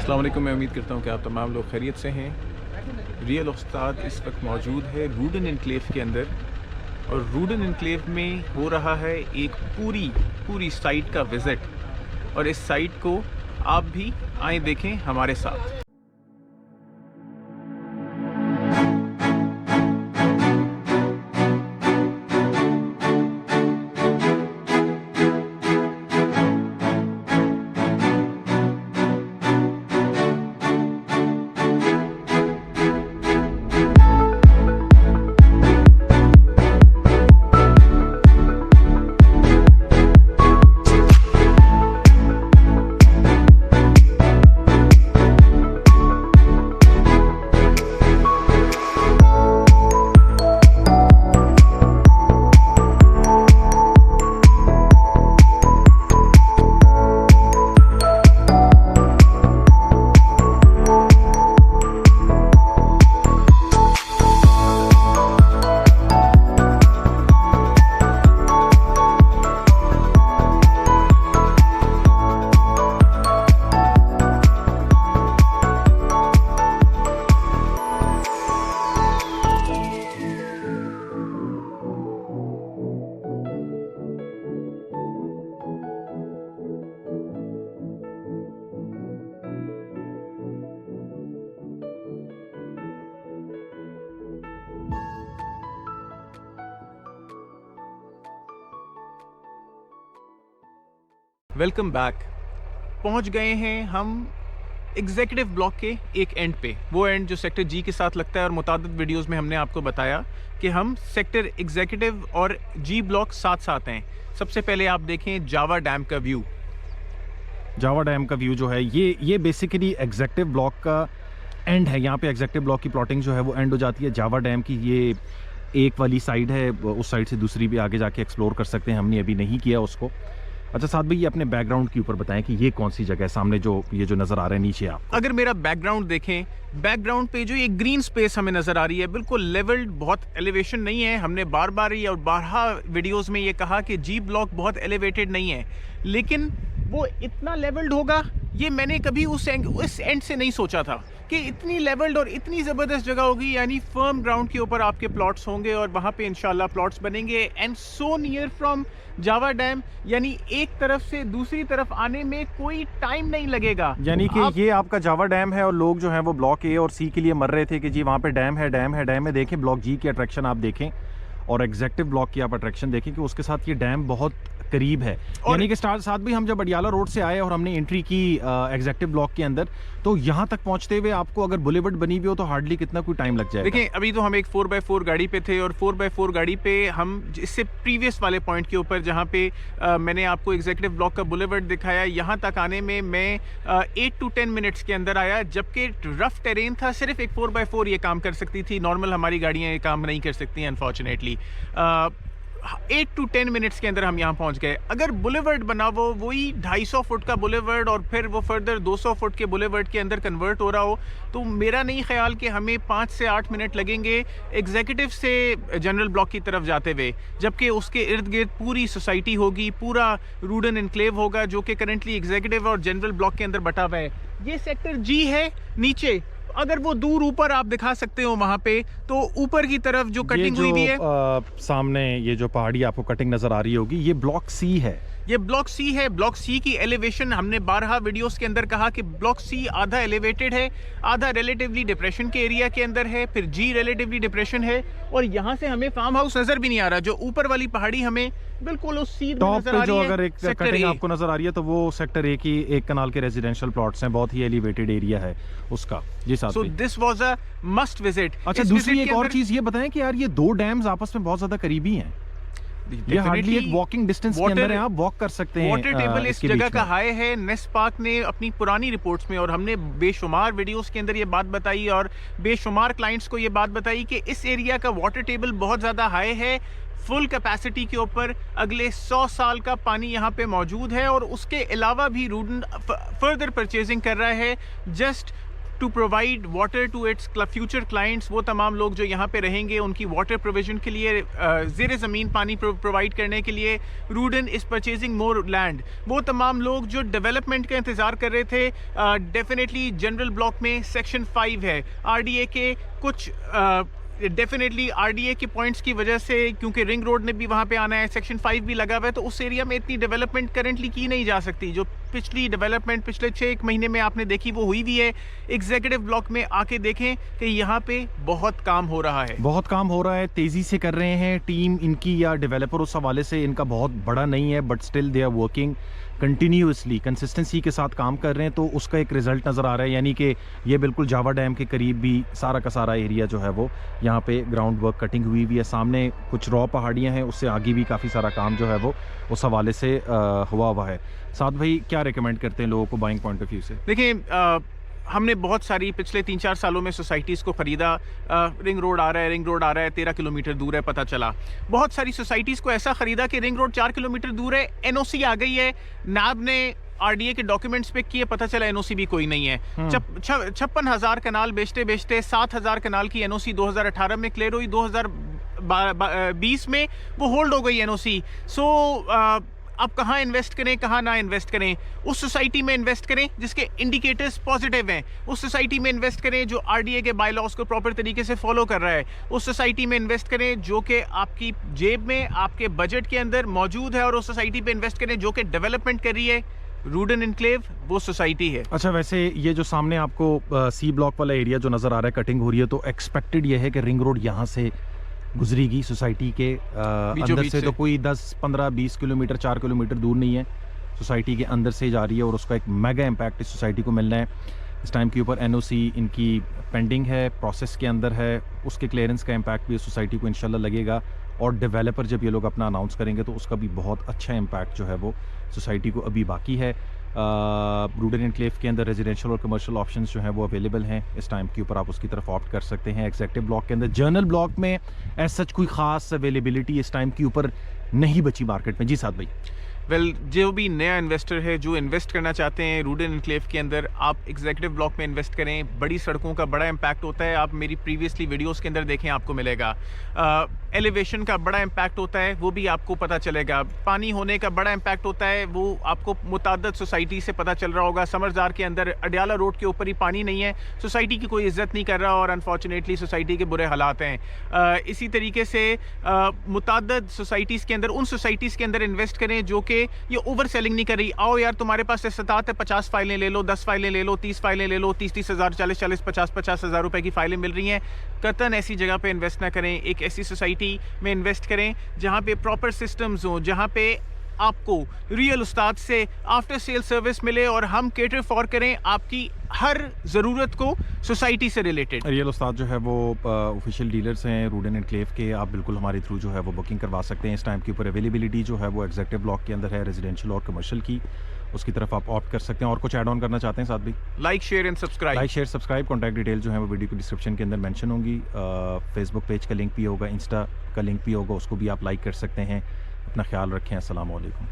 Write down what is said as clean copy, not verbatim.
अस्सलाम वालेकुम। मैं उम्मीद करता हूँ कि आप तमाम लोग खैरियत से हैं। रियल उस्ताद इस वक्त मौजूद है रूडन एनक्लेव के अंदर, और रूडन एनक्लेव में हो रहा है एक पूरी साइट का विज़िट, और इस साइट को आप भी आए देखें हमारे साथ। Welcome back. पहुंच गए हैं हम एग्जीक्यूटिव ब्लॉक के एक एंड पे, वो एंड जो सेक्टर जी के साथ लगता है। और मुतादिद वीडियोस में हमने आपको बताया कि हम सेक्टर एग्जीक्यूटिव और जी ब्लॉक साथ साथ हैं। सबसे पहले आप देखें जावा डैम का व्यू। जावा डैम का व्यू जो है ये बेसिकली एग्जीक्यूटिव ब्लॉक का एंड है। यहाँ पे एग्जीक्यूटिव ब्लॉक की प्लॉटिंग जो है वो एंड हो जाती है। जावा डैम की ये एक वाली साइड है, उस साइड से दूसरी भी आगे जाके एक्सप्लोर कर सकते हैं, हमने अभी नहीं किया उसको। अच्छा साथ भाई, ये अपने बैकग्राउंड के ऊपर बताएं कि ये कौन सी जगह है सामने जो नज़र आ रहा है नीचे आप। अगर मेरा बैकग्राउंड देखें, बैकग्राउंड पे जो ये ग्रीन स्पेस हमें नज़र आ रही है, बिल्कुल लेवल्ड, बहुत एलिवेशन नहीं है। हमने बार बार और बारहा वीडियोस में ये कहा कि जी ब्लॉक बहुत एलिवेटेड नहीं है, लेकिन वो इतना लेवल्ड होगा ये मैंने कभी उस एंड से नहीं सोचा था कि इतनी लेवल्ड और इतनी ज़बरदस्त जगह होगी। यानी फर्म ग्राउंड के ऊपर आपके प्लॉट्स होंगे और वहाँ पे इंशाल्लाह प्लॉट्स बनेंगे, and so near from Java dam, यानी एक तरफ से दूसरी तरफ आने में कोई टाइम नहीं लगेगा। यानी कि ये आपका जावा डैम है और लोग जो हैं वो ब्लॉक ए और सी के लिए मर रहे थे कि जी वहाँ पे डैम है। देखें ब्लॉक जी की अट्रैक्शन आप देखें और एग्जीक्यूटिव ब्लॉक की आप अट्रैक्शन देखें कि उसके साथ ये डैम बहुत करीब है। यानी कि साथ भी हम जब अडियाला रोड से आए और हमने एंट्री की एग्जीक्यूटिव ब्लॉक के अंदर, तो यहाँ तक पहुँचते हुए आपको अगर बुलेवर्ड बनी हुई हो तो हार्डली कितना कोई टाइम लग जाएगा। देखिए अभी तो हम एक 4x4 गाड़ी पे थे, और 4x4 गाड़ी पे हम इससे प्रीवियस वाले पॉइंट के ऊपर जहाँ पे मैंने आपको एग्जीक्यूटिव ब्लॉक का बुलेवर्ड दिखाया, यहाँ तक आने में मैं 8 to 10 मिनट्स के अंदर आया। जबकि रफ टेरेन था, सिर्फ एक 4x4 ये काम कर सकती थी, नॉर्मल हमारी गाड़ियाँ ये काम नहीं कर सकती अनफॉर्चुनेटली। 8 to 10 मिनट्स के अंदर हम यहाँ पहुँच गए। अगर बुलेवर्ड बना वो वही 250 फुट का बुलेवर्ड और फिर वो फर्दर 200 फुट के बुलेवर्ड के अंदर कन्वर्ट हो रहा हो, तो मेरा नहीं ख्याल कि हमें 5 से 8 मिनट लगेंगे एग्जीक्यूटिव से जनरल ब्लॉक की तरफ जाते हुए। जबकि उसके इर्द गिर्द पूरी सोसाइटी होगी, पूरा रूडन एनक्लेव होगा, जो कि करंटली एग्जीक्यूटिव और जनरल ब्लॉक के अंदर बटा हुआ है। ये सेक्टर जी है नीचे। अगर वो दूर ऊपर आप दिखा सकते हो वहां पे, तो ऊपर की तरफ जो कटिंग हुई भी है, सामने ये जो पहाड़ी आपको कटिंग नजर आ रही होगी, ये ब्लॉक सी है। ये ब्लॉक सी है। ब्लॉक सी की एलिवेशन हमने 12 वीडियोस के अंदर कहा कि ब्लॉक सी आधा एलिवेटेड है, आधा रिलेटिवली डिप्रेशन के एरिया के अंदर है, फिर जी रिलेटिवली डिप्रेशन है। और यहाँ से हमें फार्म हाउस नजर भी नहीं आ रहा। जो ऊपर वाली पहाड़ी हमें बिल्कुल उस सीध में नजर आ रही है, अगर एक कटिंग आपको नजर आ रही है तो वो सेक्टर ए की एक कनाल के रेजिडेंशियल प्लॉट्स हैं, बहुत ही एलिवेटेड एरिया है उसका। जी साहब, so this was a must visit. अच्छा दूसरी एक और चीज ये बताएं कि यार ये दो डैम्स आपस में बहुत ज्यादा करीबी हैं। ये हार्डली एक वॉकिंग डिस्टेंस के अंदर है, आप वॉक कर सकते हैं। वाटर टेबल इस जगह का हाई है। नेस्ट पार्क ने अपनी पुरानी रिपोर्ट्स में, और हमने बेशुमार वीडियोस के अंदर ये बात बताई और बेशुमार क्लाइंट्स को ये बात बताई कि इस एरिया का वाटर टेबल बहुत ज़्यादा हाई है। फुल कैपेसिटी के ऊपर अगले 100 साल का पानी यहाँ पे मौजूद है। और उसके अलावा भी रूडन फर्दर परचेजिंग कर रहा है just to provide water to its future clients. वो तमाम लोग जो यहाँ पे रहेंगे उनकी वाटर प्रोविजन के लिए, ज़ेर ज़मीन पानी प्रोवाइड करने के लिए Rudn is purchasing more land. वो तमाम लोग जो डेवलपमेंट का इंतज़ार कर रहे थे, डेफिनेटली जनरल ब्लॉक में सेक्शन 5 है, RDA के कुछ डेफिनेटली RDA के पॉइंट्स की वजह से, क्योंकि रिंग रोड ने भी वहाँ पे आना है, सेक्शन 5 भी लगा हुआ है, तो उस एरिया में इतनी डेवलपमेंट करंटली की नहीं जा सकती। जो पिछली डेवलपमेंट पिछले 6 महीने में आपने देखी वो हुई भी है। एग्जीक्यूटिव ब्लॉक में आके देखें कि यहाँ पे बहुत काम हो रहा है, बहुत काम हो रहा है, तेज़ी से कर रहे हैं। टीम इनकी या डेवलपर उस हवाले से इनका बहुत बड़ा नहीं है, but still they are working continuously, consistency के साथ काम कर रहे हैं, तो उसका एक रिजल्ट नज़र आ रहा है। यानी कि ये बिल्कुल जावा डैम के करीब भी सारा का सारा एरिया जो है वो यहाँ पे ग्राउंड वर्क कटिंग हुई भी है। सामने कुछ रॉ पहाड़ियाँ हैं, उससे आगे भी काफ़ी सारा काम जो है वो उस हवाले से हुआ है। साथ भाई क्या रिकमेंड करते हैं लोगों को बाइंग पॉइंट ऑफ व्यू से? देखिए, हमने बहुत सारी पिछले 3-4 सालों में सोसाइटीज़ को ख़रीदा। रिंग रोड आ रहा है 13 किलोमीटर दूर है, पता चला। बहुत सारी सोसाइटीज़ को ऐसा ख़रीदा कि रिंग रोड 4 किलोमीटर दूर है, NOC आ गई है, नाब ने RDA के डॉक्यूमेंट्स पे किए, पता चला NOC भी कोई नहीं है। 56,000 कनाल बेचते 7,000 कनाल की NOC 2018 में क्लियर हुई, 2020 में वो होल्ड हो गई NOC। सो आप कहाँ इन्वेस्ट करें, कहाँ ना इन्वेस्ट करें? उस सोसाइटी में इन्वेस्ट करें जिसके इंडिकेटर्स पॉजिटिव हैं, उस सोसाइटी में इन्वेस्ट करें जो RDA के बाय लॉज को प्रॉपर तरीके से फॉलो कर रहा है, उस सोसाइटी में इन्वेस्ट करें जो कि आपकी जेब में, आपके बजट के अंदर मौजूद है, और उस सोसाइटी पे इन्वेस्ट करें जो कि डेवलपमेंट कर रही है। रूडन एनक्लेव वो सोसाइटी है। अच्छा, वैसे ये जो सामने आपको सी ब्लॉक वाला एरिया जो नज़र आ रहा है, कटिंग हो रही है, तो एक्सपेक्टेड ये है कि रिंग रोड यहाँ से गुजरेगी सोसाइटी के अंदर से, तो कोई 10, 15, 20 किलोमीटर 4 किलोमीटर दूर नहीं है, सोसाइटी के अंदर से जा रही है, और उसका एक मेगा इम्पैक्ट इस सोसाइटी को मिलना है। इस टाइम के ऊपर NOC इनकी पेंडिंग है, प्रोसेस के अंदर है, उसके क्लियरेंस का इम्पैक्ट भी इस सोसाइटी को इंशाल्लाह लगेगा, और डेवलपर जब ये लोग अपना अनाउंस करेंगे तो उसका भी बहुत अच्छा इम्पैक्ट जो है वो सोसाइटी को अभी बाकी है। रूडन एनक्लेव के अंदर रेजिडेंशियल और कमर्शियल ऑप्शंस जो हैं वो अवेलेबल हैं, इस टाइम के ऊपर आप उसकी तरफ ऑप्ट कर सकते हैं। एग्जीक्यूटिव ब्लॉक के अंदर, जनरल ब्लॉक में एज सच कोई ख़ास अवेलेबिलिटी इस टाइम के ऊपर नहीं बची मार्केट में। जी साद भाई। वेल, जो भी नया इन्वेस्टर है जो इन्वेस्ट करना चाहते हैं रूडन एनक्लेव के अंदर, आप एग्जीक्यूटिव ब्लॉक में इन्वेस्ट करें। बड़ी सड़कों का बड़ा इम्पैक्ट होता है, आप मेरी प्रीवियसली वीडियोस के अंदर देखें, आपको मिलेगा। एलिवेशन का बड़ा इम्पैक्ट होता है, वो भी आपको पता चलेगा। पानी होने का बड़ा इम्पैक्ट होता है, वो आपको मुताद्दद सोसाइटी से पता चल रहा होगा। समरजार के अंदर अडियाला रोड के ऊपर ही पानी नहीं है, सोसाइटी की कोई इज्जत नहीं कर रहा, और अनफॉर्चुनेटली सोसाइटी के बुरे हालात हैं। इसी तरीके से मुताद्दद सोसाइटीज़ के अंदर, उन सोसाइटीज़ के अंदर इन्वेस्ट करें जो कि ये ओवर सेलिंग नहीं कर रही। आओ यार, तुम्हारे पास इस्तात है, 50 फाइलें ले लो, 10 फाइलें ले लो, 30 फाइलें ले लो, 30-30 हज़ार, 40-40, 50-50 हज़ार रुपए की फाइलें मिल रही हैं। कतन ऐसी जगह पे इन्वेस्ट ना करें। एक ऐसी सोसाइटी में इन्वेस्ट करें जहाँ पे प्रॉपर सिस्टम्स हों, जहाँ पे आपको रियल उस्ताद से आफ्टर सेल सर्विस मिले, और हम केटर फॉर करें आपकी हर ज़रूरत को सोसाइटी से रिलेटेड। रियल उस्ताद जो है वो ऑफिशियल डीलर्स हैं रूडन एनक्लेव के, आप बिल्कुल हमारे थ्रू जो है वो बुकिंग करवा सकते हैं। इस टाइम के ऊपर अवेलेबिलिटी जो है वो एग्जीक्यूटिव ब्लॉक के अंदर है, रेजिडेंशियल और कमर्शियल की, उसकी तरफ आप ऑप्ट कर सकते हैं। और कुछ ऐड ऑन करना चाहते हैं साथ भी? Like, share and subscribe. Like, share, subscribe. Contact detail जो है वो वीडियो की डिस्क्रिप्शन के अंदर मेंशन होंगी। फेसबुक पेज का लिंक भी होगा, इंस्टा का लिंक भी होगा, उसको भी आप लाइक कर सकते हैं। अपना ख्याल रखें। अस्सलाम वालेकुम।